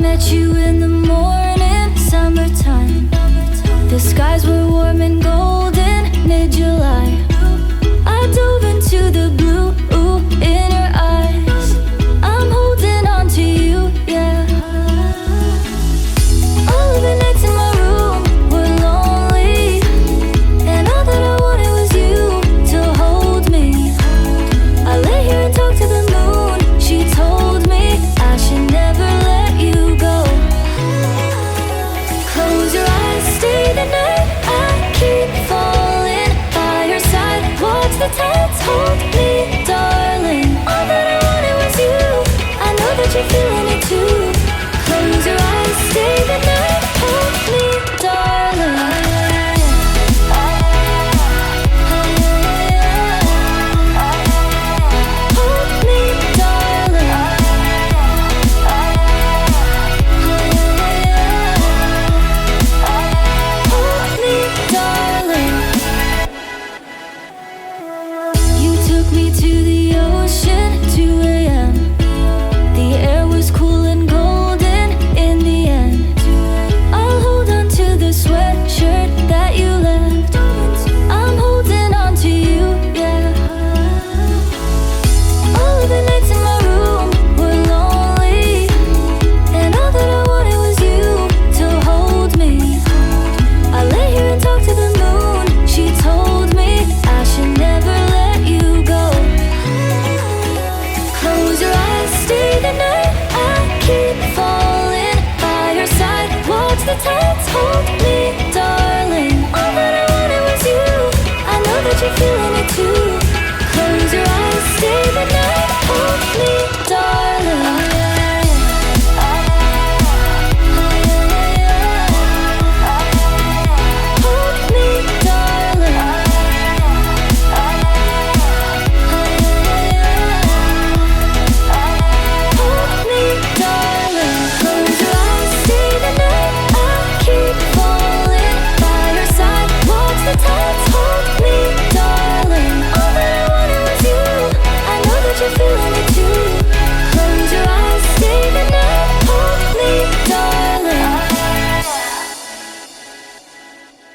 met you in the morning, summertime. The skies were warm and golden, mid-July. I dove into the blue in your eyes. I'm holding on to you, yeah. All of the nights in my room were lonely, and all that I wanted was you to hold me. I lay here and talk to the moon. She told me I should never let you go. Close your eyes, stay the night. I keep falling by your side. Watch the tides hold me, darling. All that I wanted was you. I know that you're feeling it too. Close your eyes, stay the night. Hold me, darling. Hold me, darling. Hold me, darling. You took me to the ocean, 2 a.m. The air was cool and golden in the end. I'll hold on to the sweatshirt that you left. I'm holding on to you, yeah. All of the nights in my room were lonely, and all that I wanted was you to hold me. I lay here and talk to the moon. She told me I should never let you go. Close your eyes, stay the night. I keep falling by your side. Watch the tides hold me, darling. All that I wanted was you. I know that you're feeling it too. Close your eyes, stay the night. Hold me, darling. Hold me, darling. Hold me, darling. Close your eyes, stay the night. I keep falling by your side. Watch the tides hold me, darling. All that I wanted was you. I know that you're feeling it too. Close your eyes, stay the night. Hold me, darling.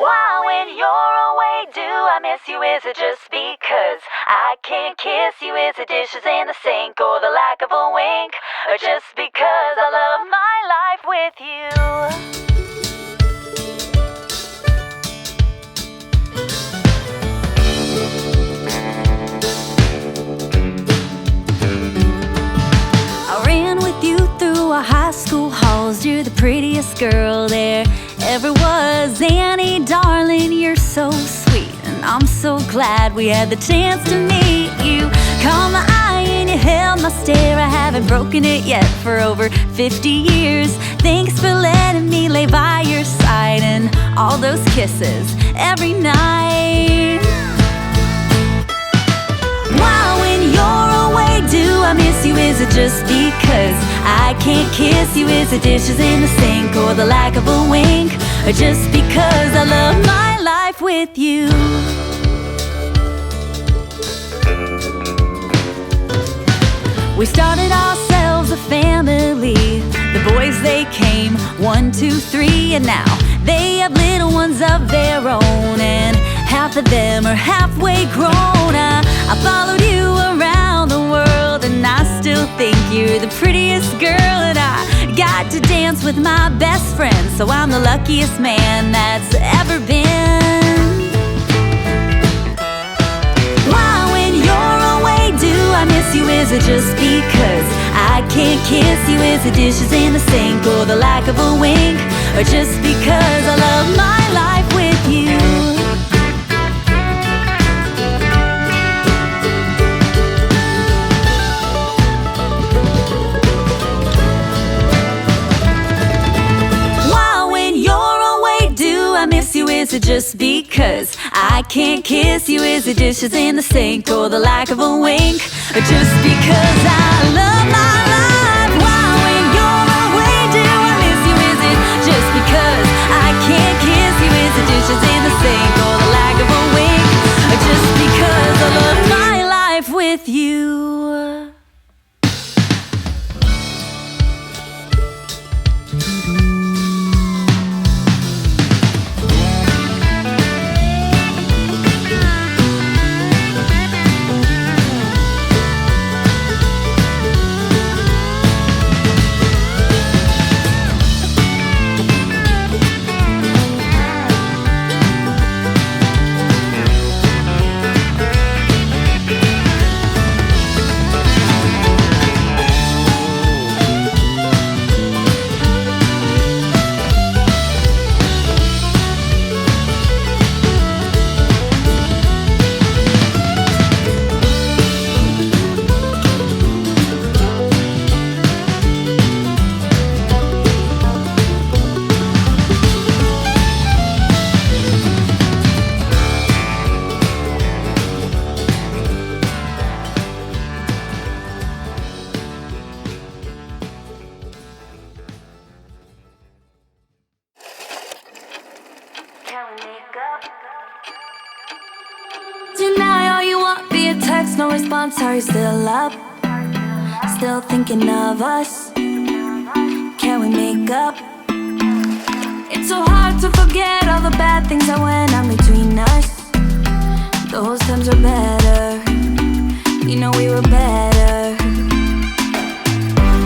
Why when you're away do I miss you? Is it just because I can't kiss you? Is it dishes in the sink or the lack of a wink? Or just because I love my life with you? I ran with you through our high school halls. You're the prettiest girl there ever was. Annie, darling, you're so sweet, and I'm so glad we had the chance to meet you. Caught my eye and you held my stare. I haven't broken it yet for over 50 years. Thanks for letting me lay by your side, and all those kisses every night. Why when you're away do I miss you? Is it just because I can't kiss you? Is it dishes in the sink or the lack of a wink? Or just because I love my life with you? We started ourselves a family. The boys, they came 1, 2, 3, and now they have little ones of their own, and half of them are halfway grown. I followed you around the world, and I still think you're the prettiest girl. And I got to dance with my best friend, so I'm the luckiest man that's ever been. Why when you're away do I miss you? Is it just because I can't kiss you? Is it dishes in the sink or the lack of a wink? Or just because I love my life with you? Is it just because I can't kiss you? Is it dishes in the sink or the lack of a wink? Or just because I love my life? Why when you're away do I miss you? Is it just because I can't kiss you? Is it dishes in the sink or the lack of a wink? Or just because I love my life with you? text, no response. Are you still up? Still thinking of us? Can we make up? It's so hard to forget all the bad things that went on between us. Those times were better. You know we were better.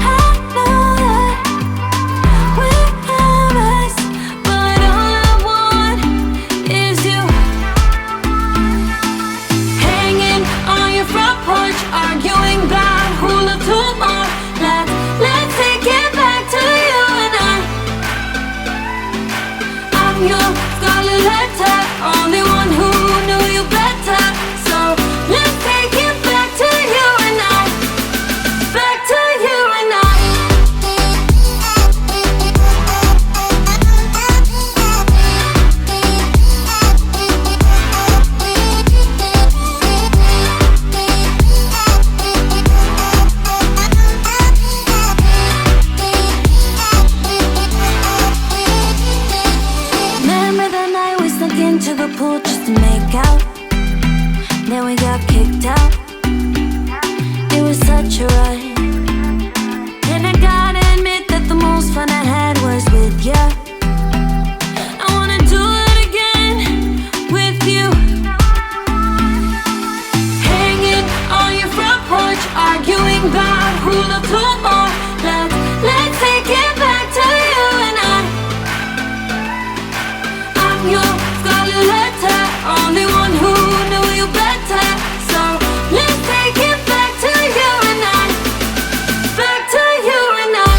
I know that we have us, but all I want is you. Hanging on your front porch, arguing about who'll love who more. Let's take it back to you and I. I'm your scarlet letter, only one who knew you better. So let's take it back to you and I. Back to you and I. Remember the night we snuck into the pool just to make out? Then we got kicked out. It was such a ride. And I gotta admit that the most fun I had was with you. I wanna do it again with you. Hanging on your front porch, arguing about who loved who more. Let's take it back to you and I. I'm your scarlet letter, only one who knew you better. So let's take it back to you and I. Back to you and I.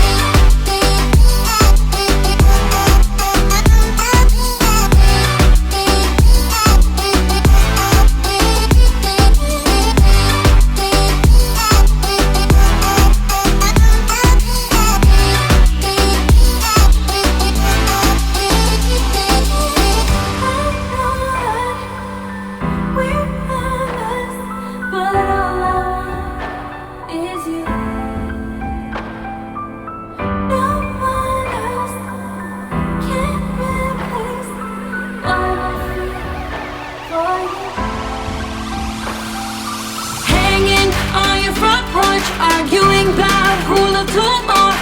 Hanging on your front porch, arguing about who loved who more.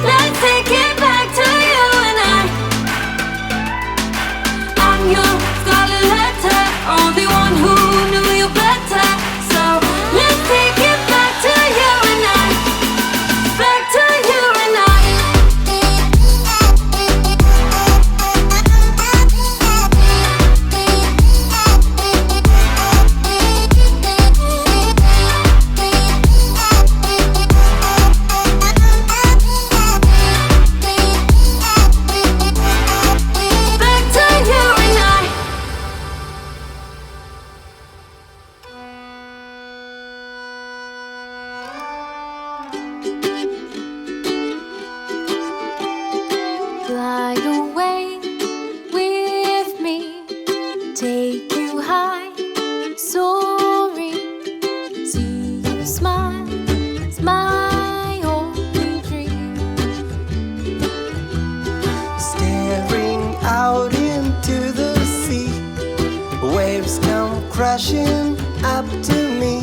Let's take it back to you and I. I'm your scarlet letter, only one who knew you better. So let's take it back to you and I. Back to you and I. Back to you and I. Fly away with me, take you high, soaring. See you smile, it's my only dream. Staring out into the sea, waves come crashing up to me.